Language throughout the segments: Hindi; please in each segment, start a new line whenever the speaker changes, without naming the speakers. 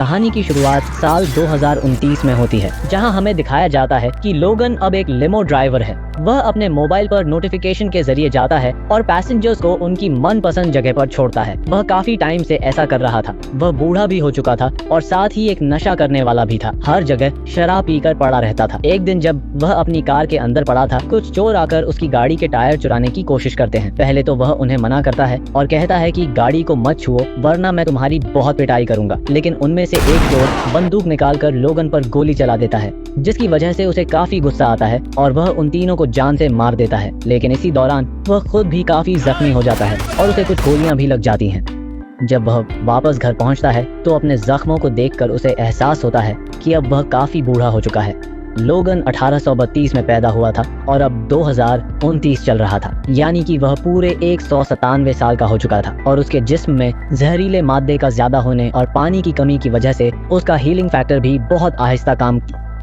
कहानी की शुरुआत साल 2029 में होती है, जहां हमें दिखाया जाता है कि लोगन अब एक लिमो ड्राइवर है। वह अपने मोबाइल पर नोटिफिकेशन के जरिए जाता है और पैसेंजर्स को उनकी मनपसंद जगह पर छोड़ता है। वह काफी टाइम से ऐसा कर रहा था। वह बूढ़ा भी हो चुका था और साथ ही एक नशा करने वाला भी था। हर जगह शराब पीकर पड़ा रहता था। एक दिन जब वह अपनी कार के अंदर पड़ा था, कुछ चोर आकर उसकी गाड़ी के टायर चुराने की कोशिश करते हैं। पहले तो वह उन्हें मना करता है और कहता है कि गाड़ी को मत छुओ वरना मैं तुम्हारी बहुत पिटाई करूंगा। लेकिन उनमें से एक चोर बंदूक निकालकर लोगन पर गोली चला देता है, जिसकी वजह से उसे काफी गुस्सा आता है और वह उन तीनों को जान से मार देता है। लेकिन इसी दौरान वह खुद भी काफी जख्मी हो जाता है और उसे कुछ गोलियां भी लग जाती हैं। जब वह वापस घर पहुंचता है तो अपने जख्मों को देखकर उसे एहसास होता है कि अब वह काफी बूढ़ा हो चुका है। लोगन 1832 में पैदा हुआ था और अब 2029 चल रहा था, यानी कि वह पूरे 197 साल का हो चुका था और उसके जिस्म में जहरीले मादे का ज्यादा होने और पानी की कमी की वजह से उसका हीलिंग फैक्टर भी बहुत आहिस्ता काम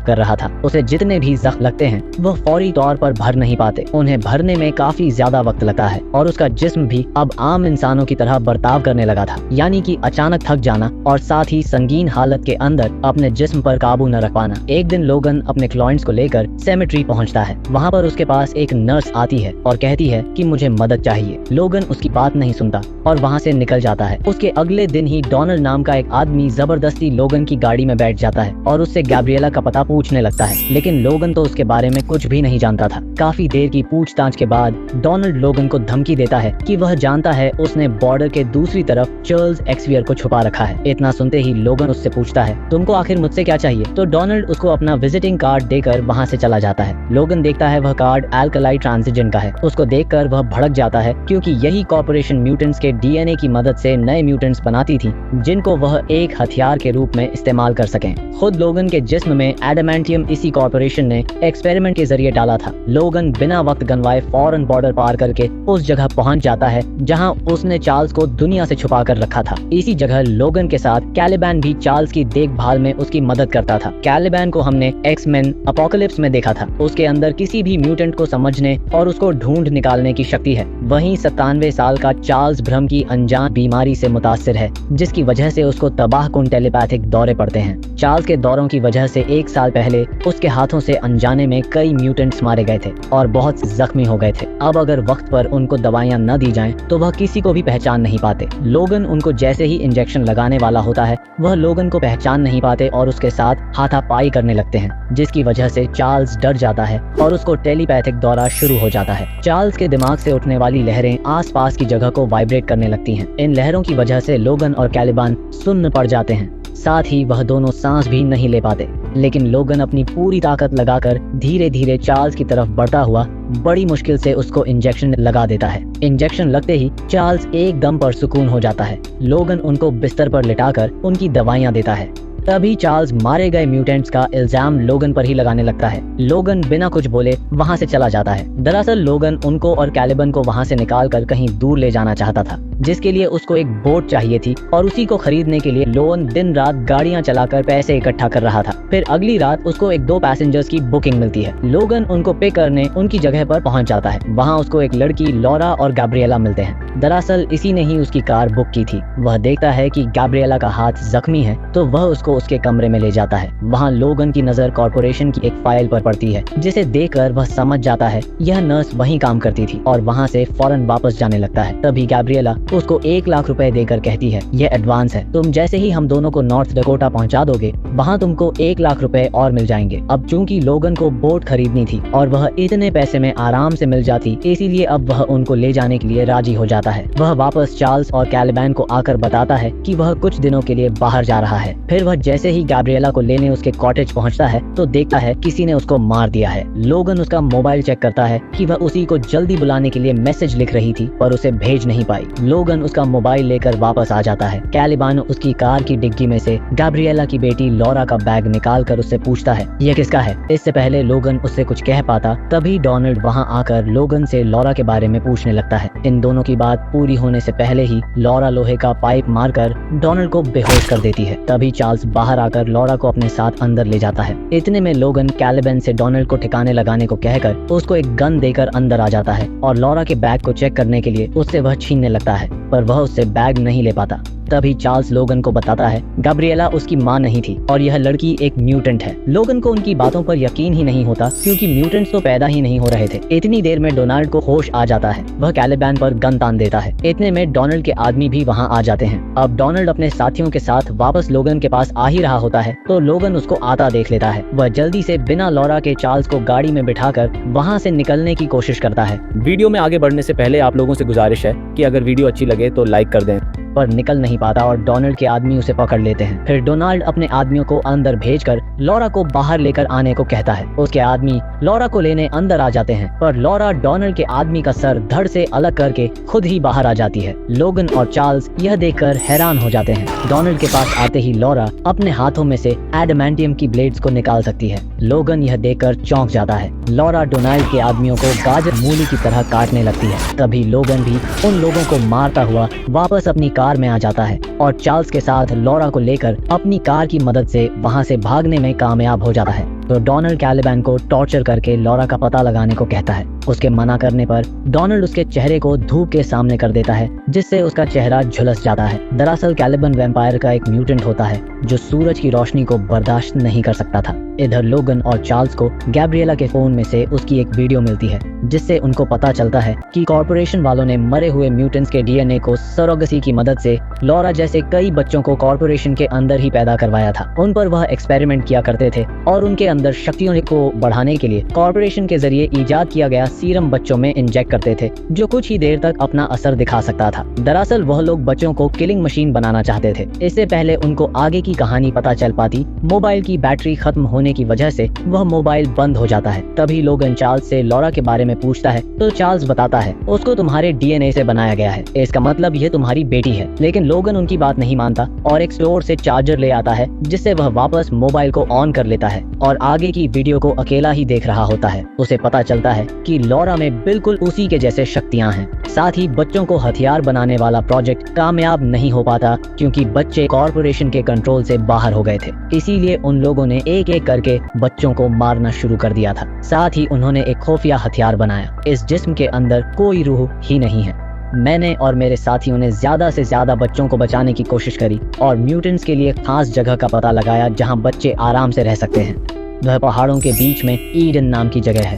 कर रहा था। उसे जितने भी जख्म लगते हैं वह फौरी तौर पर भर नहीं पाते। उन्हें भरने में काफी ज्यादा वक्त लगता है और उसका जिस्म भी अब आम इंसानों की तरह बर्ताव करने लगा था, यानी कि अचानक थक जाना और साथ ही संगीन हालत के अंदर अपने जिस्म पर काबू न रख पाना। एक दिन लोगन अपने क्लाइंट्स को लेकर सेमेट्री पहुंचता है। वहां पर उसके पास एक नर्स आती है और कहती है कि मुझे मदद चाहिए। लोगन उसकी बात नहीं सुनता और वहां से निकल जाता है। उसके अगले दिन ही डोनाल्ड नाम का एक आदमी जबरदस्ती लोगन की गाड़ी में बैठ जाता है और उससे गैब्रिएला का पता पूछने लगता है। लेकिन लोगन तो उसके बारे में कुछ भी नहीं जानता था। काफी देर की पूछताछ के बाद डोनाल्ड लोगन को धमकी देता है कि वह जानता है उसने बॉर्डर के दूसरी तरफ चार्ल्स एक्सवियर को छुपा रखा है। इतना सुनते ही लोगन उससे पूछता है तुमको आखिर मुझसे क्या चाहिए? तो डोनाल्ड उसको अपना विजिटिंग कार्ड देकर वहां से चला जाता है। लोगन देखता है वह कार्ड अल्कलाई ट्रांजिशन का है। उसको देखकर वह भड़क जाता है क्योंकि यही कॉर्पोरेशन म्यूटेंट्स के डीएनए की मदद से नए म्यूटेंट्स बनाती थी, जिनको वह एक हथियार के रूप में इस्तेमाल कर सकें। खुद लोगन के जिस्म में एडामेंटियम इसी कॉर्पोरेशन ने एक्सपेरिमेंट के जरिए डाला था। लोगन बिना वक्त गंवाए फौरन बॉर्डर पार करके उस जगह पहुंच जाता है जहां उसने चार्ल्स को दुनिया से छुपा कर रखा था। इसी जगह लोगन के साथ कैलिबैन भी चार्ल्स की देखभाल में उसकी मदद करता था। कैलिबैन को हमने एक्स-मेन अपोकलिप्स में देखा था। उसके अंदर किसी भी म्यूटेंट को समझने और उसको ढूंढ निकालने की शक्ति है। वहीं 97 साल का चार्ल्स भ्रम की अनजान बीमारी से मुतासिर है, जिसकी वजह से उसको तबाहकुन टेलीपैथिक दौरे पड़ते हैं। चार्ल्स के दौरों की वजह से 1 साल पहले उसके हाथों से अनजाने में कई म्यूटेंट्स मारे गए थे और बहुत जख्मी हो गए थे। अब अगर वक्त पर उनको दवाइयां न दी जाएं तो वह किसी को भी पहचान नहीं पाते। लोगन उनको जैसे ही इंजेक्शन लगाने वाला होता है वह लोगन को पहचान नहीं पाते और उसके साथ हाथापाई करने लगते हैं, जिसकी वजह से चार्ल्स डर जाता है और उसको टेलीपैथिक दौरा शुरू हो जाता है। चार्ल्स के दिमाग से उठने वाली लहरें आसपास की जगह को वाइब्रेट करने लगती हैं। इन लहरों की वजह से लोगन और कैलिबान सुन्न पड़ जाते हैं। साथ ही वह दोनों सांस भी नहीं ले पाते। लेकिन लोगन अपनी पूरी ताकत लगाकर धीरे धीरे चार्ल्स की तरफ बढ़ता हुआ बड़ी मुश्किल से उसको इंजेक्शन लगा देता है। इंजेक्शन लगते ही चार्ल्स एकदम पर सुकून हो जाता है। लोगन उनको बिस्तर पर लिटाकर उनकी दवाइयां देता है। तभी चार्ल्स मारे गए म्यूटेंट्स का इल्जाम लोगन पर ही लगाने लगता है। लोगन बिना कुछ बोले वहां से चला जाता है। दरअसल लोगन उनको और कैलिबन को वहां से निकालकर कहीं दूर ले जाना चाहता था, जिसके लिए उसको एक बोट चाहिए थी और उसी को खरीदने के लिए लोगन दिन रात गाड़ियां चलाकर पैसे इकट्ठा कर रहा था। फिर अगली रात उसको 2 पैसेंजर्स की बुकिंग मिलती है। लोगन उनको पिक करने उनकी जगह पर पहुंच जाता है। वहाँ उसको एक लड़की लॉरा और गैब्रिएला मिलते हैं। दरअसल इसी ने ही उसकी कार बुक की थी। वह देखता है कि गैब्रिएला का हाथ जख्मी है तो वह उसको उसके कमरे में ले जाता है। वहाँ लोगन की नजर कॉर्पोरेशन की एक फाइल पर पड़ती है, जिसे देखकर वह समझ जाता है यह नर्स वहीं काम करती थी और वहाँ से फौरन वापस जाने लगता है। तभी गैब्रिएला उसको 1 लाख रुपए देकर कहती है यह एडवांस है, तुम जैसे ही हम दोनों को नॉर्थ डकोटा पहुँचा दोगे वहाँ तुमको 1 लाख रुपए और मिल जाएंगे। अब चूंकि लोगन को बोट खरीदनी थी और वह इतने पैसे में आराम से मिल जाती, इसीलिए अब वह उनको ले जाने के लिए राजी हो जाता है। वह वापस चार्ल्स और कैलिबैन को आकर बताता है कि वह कुछ दिनों के लिए बाहर जा रहा है। फिर वह जैसे ही गैब्रिएला को लेने उसके कॉटेज पहुंचता है तो देखता है किसी ने उसको मार दिया है। लोगन उसका मोबाइल चेक करता है कि वह उसी को जल्दी बुलाने के लिए मैसेज लिख रही थी पर उसे भेज नहीं पाई। लोगन उसका मोबाइल लेकर वापस आ जाता है। कैलिबान उसकी कार की डिग्गी में से गैब्रिएला की बेटी लॉरा का बैग निकाल कर उससे पूछता है यह किसका है। इससे पहले लोगन उससे कुछ कह पाता तभी डोनाल्ड वहां आकर लोगन से लॉरा के बारे में पूछने लगता है। इन दोनों की बात पूरी होने से पहले ही लॉरा लोहे का पाइप मारकर डोनाल्ड को बेहोश कर देती है। तभी चार्ल्स बाहर आकर लॉरा को अपने साथ अंदर ले जाता है। इतने में लोगन कैलिबन से डोनाल्ड को ठिकाने लगाने को कहकर उसको एक गन देकर अंदर आ जाता है और लॉरा के बैग को चेक करने के लिए उससे वह छीनने लगता है, पर वह उससे बैग नहीं ले पाता। तभी चार्ल्स लोगन को बताता है गैब्रिएला उसकी माँ नहीं थी और यह लड़की एक म्यूटेंट है। लोगन को उनकी बातों पर यकीन ही नहीं होता क्योंकि म्यूटेंट्स तो पैदा ही नहीं हो रहे थे। इतनी देर में डोनाल्ड को होश आ जाता है। वह कैलिबैन पर गन तान देता है। इतने में डोनाल्ड के आदमी भी वहाँ आ जाते हैं। अब डोनाल्ड अपने साथियों के साथ वापस लोगन के पास आ ही रहा होता है तो लोगन उसको आता देख लेता है। वह जल्दी से बिना लॉरा के चार्ल्स को गाड़ी में बिठाकर वहाँ से निकलने की कोशिश करता है।
वीडियो में आगे बढ़ने से पहले आप लोगों से गुजारिश है कि अगर वीडियो अच्छी लगे तो लाइक कर दें।
पर निकल नहीं पाता और डोनाल्ड के आदमी उसे पकड़ लेते हैं। फिर डोनाल्ड अपने आदमियों को अंदर भेजकर लॉरा को बाहर लेकर आने को कहता है। उसके आदमी लॉरा को लेने अंदर आ जाते हैं पर लॉरा डोनाल्ड के आदमी का सर धड़ से अलग करके खुद ही बाहर आ जाती है। लोगन और चार्ल्स यह देखकर हैरान हो जाते हैं। डोनाल्ड के पास आते ही लॉरा अपने हाथों में से एडामेंटियम की ब्लेड्स को निकाल सकती है। लोगन यह देखकर चौंक जाता है। लॉरा डोनाल्ड के आदमियों को गाजर मूली की तरह काटने लगती है। तभी लोगन भी उन लोगों को मारता हुआ वापस अपनी कार में आ जाता है और चार्ल्स के साथ लॉरा को लेकर अपनी कार की मदद से वहां से भागने में कामयाब हो जाता है। तो डोनाल्ड कैलिबैन को टॉर्चर करके लॉरा का पता लगाने को कहता है। उसके मना करने पर डोनाल्ड उसके चेहरे को धूप के सामने कर देता है जिससे उसका चेहरा झुलस जाता है। दरअसल कैलिबैन वैम्पायर का एक म्यूटेंट होता है जो सूरज की रोशनी को बर्दाश्त नहीं कर सकता था। इधर लोगन और चार्ल्स को गैब्रिएला के फोन में से उसकी एक वीडियो मिलती है जिससे उनको पता चलता है कि कॉर्पोरेशन वालों ने मरे हुए म्यूटेंट्स के डीएनए को सरोगेसी की मदद से लॉरा जैसे कई बच्चों को कॉर्पोरेशन के अंदर ही पैदा करवाया था। उन पर वह एक्सपेरिमेंट किया करते थे और उनके अंदर शक्तियों को बढ़ाने के लिए कॉर्पोरेशन के जरिए इजाद किया गया सीरम बच्चों में इंजेक्ट करते थे जो कुछ ही देर तक अपना असर दिखा सकता था। दरअसल वह लोग बच्चों को किलिंग मशीन बनाना चाहते थे। इससे पहले उनको आगे की कहानी पता चल पाती, मोबाइल की बैटरी खत्म होने की वजह से वह मोबाइल बंद हो जाता है। तभी लोगन चार्ल्स से लॉरा के बारे में पूछता है तो चार्ल्स बताता है उसको तुम्हारे डीएनए से बनाया गया है, इसका मतलब ये तुम्हारी बेटी है। लेकिन लोगन उनकी बात नहीं मानता और एक स्टोर से चार्जर ले आता है जिससे वह वापस मोबाइल को ऑन कर लेता है और आगे की वीडियो को अकेला ही देख रहा होता है। उसे पता चलता है कि लॉरा में बिल्कुल उसी के जैसे शक्तियां हैं। साथ ही बच्चों को हथियार बनाने वाला प्रोजेक्ट कामयाब नहीं हो पाता क्योंकि बच्चे कॉर्पोरेशन के कंट्रोल से बाहर हो गए थे। इसीलिए उन लोगों ने एक एक करके बच्चों को मारना शुरू कर दिया था। साथ ही उन्होंने एक खुफिया हथियार बनाया। इस जिस्म के अंदर कोई रूह ही नहीं है। मैंने और मेरे साथियों ने ज्यादा से ज्यादा बच्चों को बचाने की कोशिश करी और म्यूटेंट्स के लिए खास जगह का पता लगाया जहां बच्चे आराम से रह सकते हैं। वह पहाड़ों के बीच में ईडन नाम की जगह है।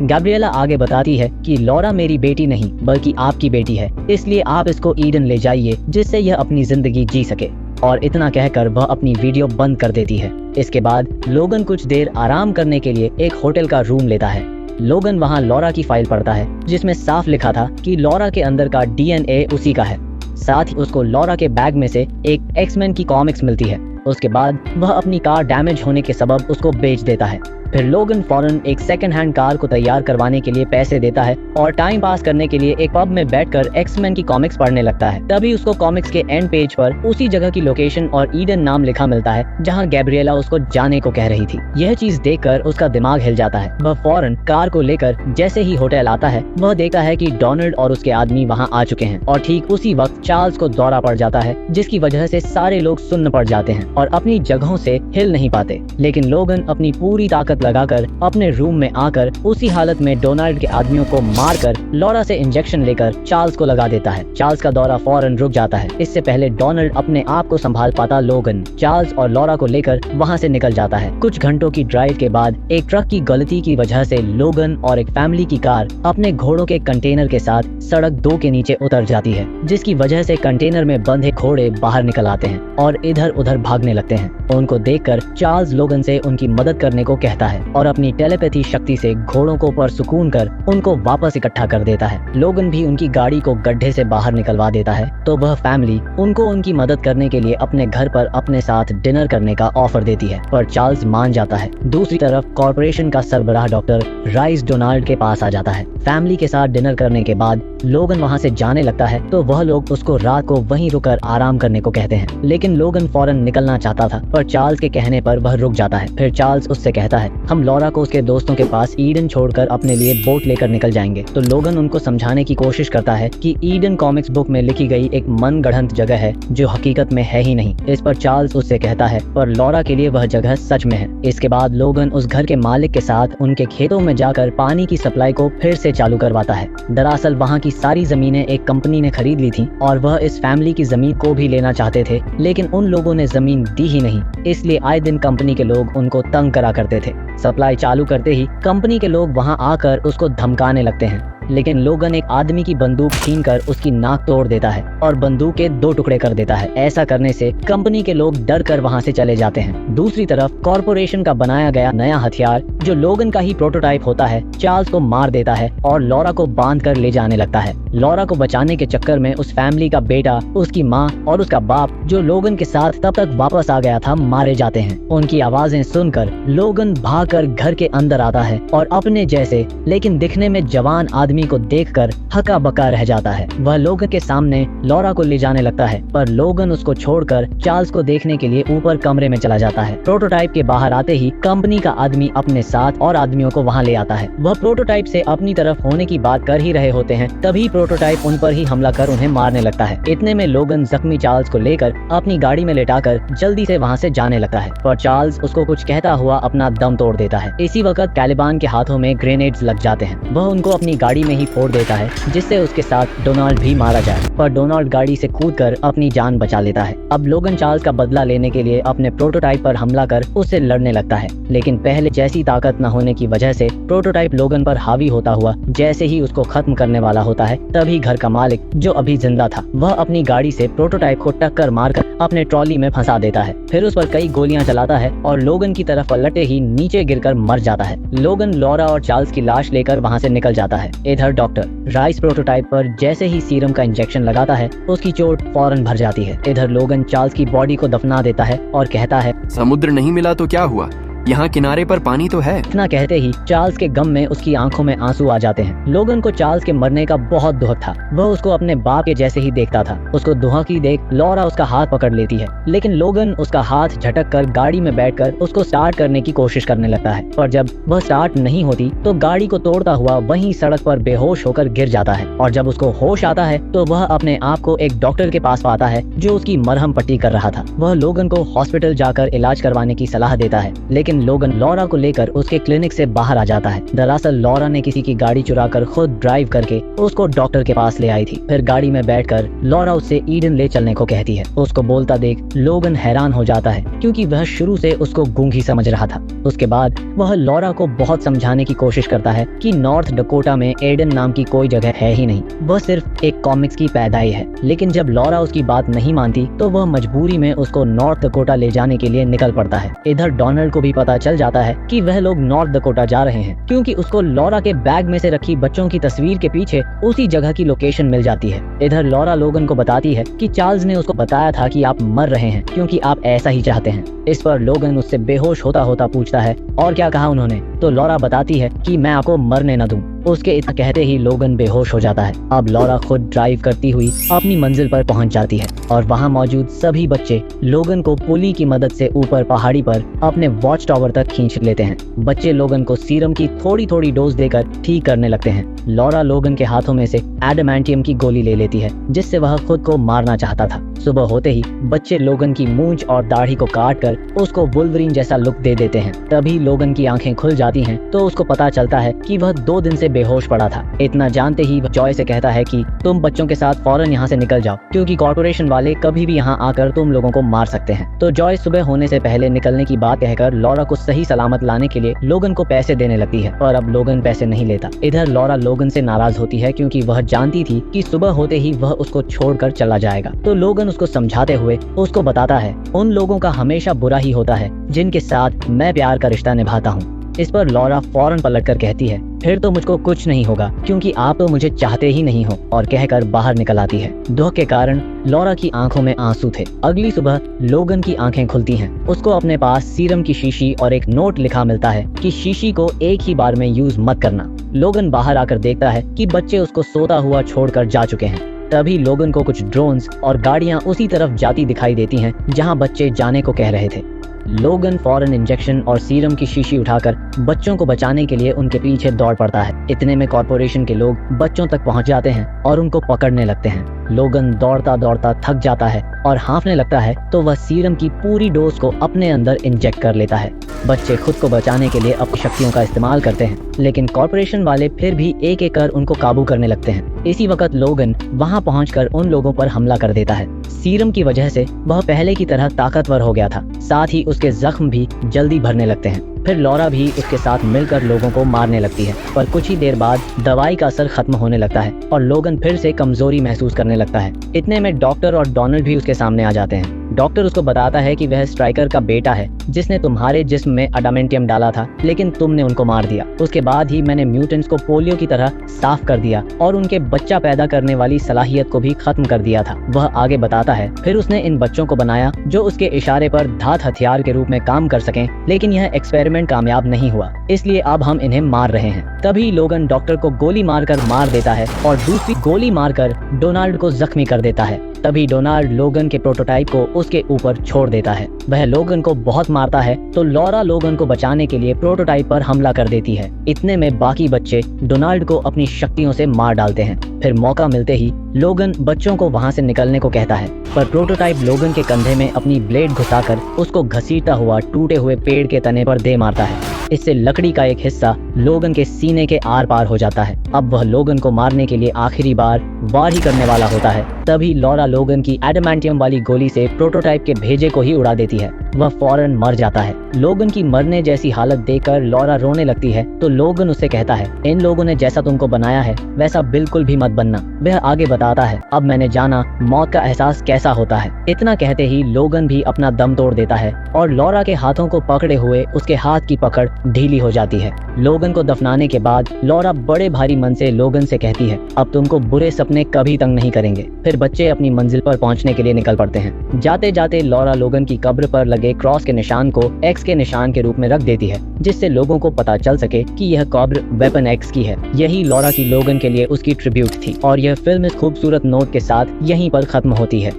गैब्रिएला आगे बताती है कि लॉरा मेरी बेटी नहीं बल्कि आपकी बेटी है, इसलिए आप इसको ईडन ले जाइए जिससे यह अपनी जिंदगी जी सके। और इतना कहकर वह अपनी वीडियो बंद कर देती है। इसके बाद लोगन कुछ देर आराम करने के लिए एक होटल का रूम लेता है। लोगन वहां लॉरा की फाइल पढ़ता है जिसमें साफ लिखा था कि लॉरा के अंदर का डीएनए उसी का है। साथ ही उसको लॉरा के बैग में से एक एक्समैन की कॉमिक्स मिलती है। उसके बाद वह अपनी कार डैमेज होने के सबब उसको बेच देता है। फिर लोगन फौरन एक सेकंड हैंड कार को तैयार करवाने के लिए पैसे देता है और टाइम पास करने के लिए एक पब में बैठकर एक्समैन की कॉमिक्स पढ़ने लगता है। तभी उसको कॉमिक्स के एंड पेज पर उसी जगह की लोकेशन और ईडन नाम लिखा मिलता है जहां गैब्रिएला उसको जाने को कह रही थी। यह चीज देखकर उसका दिमाग हिल जाता है। वह फौरन कार को लेकर जैसे ही होटल आता है वह देखता है कि डोनाल्ड और उसके आदमी वहाँ आ चुके हैं और ठीक उसी वक्त चार्ल्स को दौरा पड़ जाता है जिसकी वजह से सारे लोग सुन्न पड़ जाते हैं और अपनी जगहों से हिल नहीं पाते। लेकिन लोगन अपनी पूरी ताकत लगाकर अपने रूम में आकर उसी हालत में डोनाल्ड के आदमियों को मारकर लॉरा से इंजेक्शन लेकर चार्ल्स को लगा देता है। चार्ल्स का दौरा फौरन रुक जाता है। इससे पहले डोनाल्ड अपने आप को संभाल पाता लोगन चार्ल्स और लॉरा को लेकर वहां से निकल जाता है। कुछ घंटों की ड्राइव के बाद एक ट्रक की गलती की वजह से लोगन और एक फैमिली की कार अपने घोड़ों के कंटेनर के साथ सड़क 2 के नीचे उतर जाती है, जिसकी वजह से कंटेनर में बंधे घोड़े बाहर निकल आते हैं और इधर उधर भागने लगते हैं। उनको देखकर चार्ल्स लोगन से उनकी मदद करने को कहता है और अपनी टेलीपैथी शक्ति से घोड़ों को परसुकून कर उनको वापस इकट्ठा कर देता है। लोगन भी उनकी गाड़ी को गड्ढे से बाहर निकलवा देता है तो वह फैमिली उनको उनकी मदद करने के लिए अपने घर पर अपने साथ डिनर करने का ऑफर देती है, पर चार्ल्स मान जाता है। दूसरी तरफ कॉर्पोरेशन का सरबराह डॉक्टर राइस डोनाल्ड के पास आ जाता है। फैमिली के साथ डिनर करने के बाद लोगन वहां से जाने लगता है तो वह लोग उसको रात को वहीं रुककर आराम करने को कहते हैं। लेकिन लोगन फौरन निकलना चाहता था पर चार्ल्स के कहने पर वह रुक जाता है। फिर चार्ल्स उससे कहता है हम लॉरा को उसके दोस्तों के पास ईडन छोड़कर अपने लिए बोट लेकर निकल जाएंगे। तो लोगन उनको समझाने की कोशिश करता है कि ईडन कॉमिक्स बुक में लिखी गई एक मनगढ़ंत जगह है जो हकीकत में है ही नहीं। इस पर चार्ल्स उससे कहता है पर लॉरा के लिए वह जगह सच में है। इसके बाद लोगन उस घर के मालिक के साथ उनके खेतों में जाकर पानी की सप्लाई को फिर से चालू करवाता है। दरअसल वहाँ की सारी जमीनें एक कंपनी ने खरीद ली थी और वह इस फैमिली की जमीन को भी लेना चाहते थे, लेकिन उन लोगों ने जमीन दी ही नहीं। इसलिए आए दिन कंपनी के लोग उनको तंग करा करते थे। सप्लाई चालू करते ही कंपनी के लोग वहां आकर उसको धमकाने लगते हैं, लेकिन लोगन एक आदमी की बंदूक छीनकर उसकी नाक तोड़ देता है और बंदूक के 2 टुकड़े कर देता है। ऐसा करने से कंपनी के लोग डर कर वहां से चले जाते हैं। दूसरी तरफ कॉर्पोरेशन का बनाया गया नया हथियार जो लोगन का ही प्रोटोटाइप होता है, चार्ल्स को मार देता है और लॉरा को बांध कर ले जाने लगता है। लॉरा को बचाने के चक्कर में उस फैमिली का बेटा, उसकी माँ और उसका बाप जो लोगन के साथ तब तक वापस आ गया था, मारे जाते हैं। उनकी आवाजें सुनकर लोगन भागकर घर के अंदर आता है और अपने जैसे लेकिन दिखने में जवान आदमी को देखकर हका बका रह जाता है। वह लोगन के सामने लॉरा को ले जाने लगता है, पर लोगन उसको छोड़कर चार्ल्स को देखने के लिए ऊपर कमरे में चला जाता है। प्रोटोटाइप के बाहर आते ही कंपनी का आदमी अपने साथ और आदमियों को वहां ले आता है। वह प्रोटोटाइप से अपनी तरफ होने की बात कर ही रहे होते हैं, तभी प्रोटोटाइप उन पर ही हमला कर उन्हें मारने लगता है। इतने में लोगन जख्मी चार्ल्स को लेकर अपनी गाड़ी में लेटाकर जल्दी से वहां से जाने लगता है, पर चार्ल्स उसको कुछ कहता हुआ अपना दम तोड़ देता है। इसी वक्त तालिबान के हाथों में ग्रेनेड्स लग जाते हैं। वह उनको अपनी गाड़ी में ही फोड़ देता है, जिससे उसके साथ डोनाल्ड भी मारा जाए, पर डोनाल्ड गाड़ी से कूदकर अपनी जान बचा लेता है। अब लोगन चार्ल्स का बदला लेने के लिए अपने प्रोटोटाइप पर हमला कर उससे लड़ने लगता है, लेकिन पहले जैसी ताकत न होने की वजह से प्रोटोटाइप लोगन पर हावी होता हुआ जैसे ही उसको खत्म करने वाला होता है, तभी घर का मालिक जो अभी जिंदा था वह अपनी गाड़ी से प्रोटोटाइप को टक्कर मारकर अपने ट्रॉली में फंसा देता है। फिर उस पर कई गोलियां चलाता है और लोगन की तरफ पलटे ही नीचे गिरकर मर जाता है। लोगन लॉरा और चार्ल्स की लाश लेकर वहां से निकल जाता है। इधर डॉक्टर राइस प्रोटोटाइप पर जैसे ही सीरम का इंजेक्शन लगाता है, उसकी चोट फौरन भर जाती है। इधर लोगन चार्ल्स की बॉडी को दफना देता है और कहता है,
समुद्र नहीं मिला तो क्या हुआ, यहाँ किनारे पर पानी तो है।
इतना कहते ही चार्ल्स के गम में उसकी आंखों में आंसू आ जाते हैं। लोगन को चार्ल्स के मरने का बहुत दुख था। वह उसको अपने बाप के जैसे ही देखता था। उसको दुहाकी देख लॉरा उसका हाथ पकड़ लेती है, लेकिन लोगन उसका हाथ झटक कर गाड़ी में बैठकर उसको स्टार्ट करने की कोशिश करने लगता है, पर जब वह स्टार्ट नहीं होती तो गाड़ी को तोड़ता हुआ वहीं सड़क पर बेहोश होकर गिर जाता है। और जब उसको होश आता है तो वह अपने आप को एक डॉक्टर के पास पाता है जो उसकी मरहम पट्टी कर रहा था। वह लोगन को हॉस्पिटल जाकर इलाज करवाने की सलाह देता है, लेकिन लोगन लॉरा को लेकर उसके क्लिनिक से बाहर आ जाता है। दरअसल लॉरा ने किसी की गाड़ी चुराकर खुद ड्राइव करके उसको डॉक्टर के पास ले आई थी। फिर गाड़ी में बैठकर लॉरा उससे ईडन ले चलने को कहती है। उसको बोलता देख लोगन हैरान हो जाता है, क्योंकि वह शुरू से उसको गूंगी समझ रहा था। उसके बाद वह लॉरा को बहुत समझाने की कोशिश करता है कि नॉर्थ डकोटा में एडन नाम की कोई जगह है ही नहीं, वह सिर्फ एक कॉमिक्स की पैदाई है। लेकिन जब लॉरा उसकी बात नहीं मानती तो वह मजबूरी में उसको नॉर्थ डकोटा ले जाने के लिए निकल पड़ता है। इधर डोनाल्ड को भी पता चल जाता है कि वह लोग नॉर्थ डकोटा जा रहे हैं, क्योंकि उसको लॉरा के बैग में से रखी बच्चों की तस्वीर के पीछे उसी जगह की लोकेशन मिल जाती है। इधर लॉरा लोगन को बताती है कि चार्ल्स ने उसको बताया था कि आप मर रहे हैं क्योंकि आप ऐसा ही चाहते हैं। इस पर लोगन उससे बेहोश होता होता पूछता है, और क्या कहा उन्होंने? तो लॉरा बताती है कि मैं आपको मरने न दूं। उसके इतना कहते ही लोगन बेहोश हो जाता है। अब लॉरा खुद ड्राइव करती हुई अपनी मंजिल पर पहुंच जाती है और वहां मौजूद सभी बच्चे लोगन को पुली की मदद से ऊपर पहाड़ी पर अपने वॉच टावर तक खींच लेते हैं। बच्चे लोगन को सीरम की थोड़ी थोड़ी डोज देकर ठीक करने लगते हैं। लॉरा लोगन के हाथों में से एडामेंटियम की गोली ले लेती है, जिससे वह खुद को मारना चाहता था। सुबह होते ही बच्चे लोगन की मूंछ और दाढ़ी को काट कर उसको वुल्वरीन जैसा लुक दे देते हैं। तभी लोगन की आंखें खुल जाती हैं तो उसको पता चलता है कि वह 2 दिन से बेहोश पड़ा था। इतना जानते ही वह जॉय से कहता है कि तुम बच्चों के साथ फौरन यहाँ से निकल जाओ, क्योंकि कॉर्पोरेशन वाले कभी भी यहाँ आकर तुम लोगों को मार सकते हैं। तो जॉय सुबह होने से पहले निकलने की बात कहकर लॉरा को सही सलामत लाने के लिए लोगन को पैसे देने लगती है, और अब लोगन पैसे नहीं लेता। इधर लॉरा लोगन से नाराज होती है क्योंकि वह जानती थी कि सुबह होते ही वह उसको छोड़कर चला जाएगा। तो लोगन उसको समझाते हुए उसको बताता है, उन लोगों का हमेशा बुरा ही होता है जिनके साथ मैं प्यार का रिश्ता निभाता हूँ। इस पर लॉरा फौरन पलटकर कहती है, फिर तो मुझको कुछ नहीं होगा क्योंकि आप तो मुझे चाहते ही नहीं हो, और कहकर बाहर निकल आती है। दुख के कारण लॉरा की आंखों में आंसू थे। अगली सुबह लोगन की आंखें खुलती हैं। उसको अपने पास सीरम की शीशी और एक नोट लिखा मिलता है कि शीशी को एक ही बार में यूज मत करना। लोगन बाहर आकर देखता है कि बच्चे उसको सोता हुआ छोड़कर जा चुके हैं। तभी लोगन को कुछ ड्रोन्स और गाड़ियां उसी तरफ जाती दिखाई देती हैं जहां बच्चे जाने को कह रहे थे। लोगन फौरन इंजेक्शन और सीरम की शीशी उठाकर बच्चों को बचाने के लिए उनके पीछे दौड़ पड़ता है। इतने में कॉर्पोरेशन के लोग बच्चों तक पहुंच जाते हैं और उनको पकड़ने लगते हैं। लोगन दौड़ता दौड़ता थक जाता है और हांफने लगता है तो वह सीरम की पूरी डोज को अपने अंदर इंजेक्ट कर लेता है। बच्चे खुद को बचाने के लिए अपनी शक्तियों का इस्तेमाल करते हैं, लेकिन कॉर्पोरेशन वाले फिर भी एक एक कर उनको काबू करने लगते हैं। इसी वक्त लोगन वहां पहुंचकर उन लोगों पर हमला कर देता है। सीरम की वजह से वह पहले की तरह ताकतवर हो गया था, साथ ही उसके जख्म भी जल्दी भरने लगते हैं। फिर लॉरा भी उसके साथ मिलकर लोगों को मारने लगती है, पर कुछ ही देर बाद दवाई का असर खत्म होने लगता है और लोगन फिर से कमजोरी महसूस करने लगता है। इतने में डॉक्टर और डोनाल्ड भी उसके सामने आ जाते हैं। डॉक्टर उसको बताता है कि वह स्ट्राइकर का बेटा है जिसने तुम्हारे जिस्म में अडामेंटियम डाला था, लेकिन तुमने उनको मार दिया। उसके बाद ही मैंने म्यूटेंट्स को पोलियो की तरह साफ कर दिया और उनके बच्चा पैदा करने वाली सलाहियत को भी खत्म कर दिया था। वह आगे बताता है, फिर उसने इन बच्चों को बनाया जो उसके इशारे पर धात हथियार के रूप में काम कर सकें, लेकिन यह एक्सपेरिमेंट कामयाब नहीं हुआ, इसलिए अब हम इन्हें मार रहे हैं। तभी लोगन डॉक्टर को गोली मारकर मार देता है और दूसरी गोली मारकर डोनाल्ड को जख्मी कर देता है। तभी डोनाल्ड लोगन के प्रोटोटाइप को उसके ऊपर छोड़ देता है। वह लोगन को बहुत मारता है तो लॉरा लोगन को बचाने के लिए प्रोटोटाइप पर हमला कर देती है। इतने में बाकी बच्चे डोनाल्ड को अपनी शक्तियों से मार डालते हैं। फिर मौका मिलते ही लोगन बच्चों को वहां से निकलने को कहता है, पर प्रोटोटाइप लोगन के कंधे में अपनी ब्लेड घुसाकर उसको घसीटता हुआ टूटे हुए पेड़ के तने पर दे मारता है। इससे लकड़ी का एक हिस्सा लोगन के सीने के आर पार हो जाता है। अब वह लोगन को मारने के लिए आखिरी बार वार ही करने वाला होता है। तभी लॉरा लोगन की एडामेंटियम वाली गोली से प्रोटोटाइप के भेजे को ही उड़ा देती है। वह फौरन मर जाता है। लोगन की मरने जैसी हालत देखकर लॉरा रोने लगती है तो लोगन उससे कहता है, इन लोगों ने जैसा तुमको बनाया है वैसा बिल्कुल भी मत बनना। वह आगे बताता है, अब मैंने जाना मौत का एहसास कैसा होता है। इतना कहते ही लोगन भी अपना दम तोड़ देता है और लॉरा के हाथों को पकड़े हुए उसके हाथ की पकड़ ढीली हो जाती है। लोगन को दफनाने के बाद लॉरा बड़े भारी मन से लोगन से कहती है, अब तुमको बुरे सपने कभी तंग नहीं करेंगे। फिर बच्चे अपनी मंजिल पर पहुंचने के लिए निकल पड़ते हैं। जाते जाते लॉरा लोगन की कब्र पर लगे क्रॉस के निशान को एक्स के निशान के रूप में रख देती है, जिससे लोगों को पता चल सके कि यह कब्र वेपन एक्स की है। यही लॉरा की लोगन के लिए उसकी ट्रिब्यूट थी और यह फिल्म इस खूबसूरत नोट के साथ यहीं पर खत्म होती है।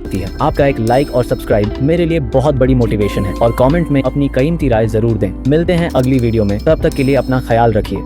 आपका एक लाइक और सब्सक्राइब मेरे लिए बहुत बड़ी मोटिवेशन है और कमेंट में अपनी कीमती राय जरूर दें। मिलते हैं अगली वीडियो में, तब तक के लिए अपना ख्याल रखिए।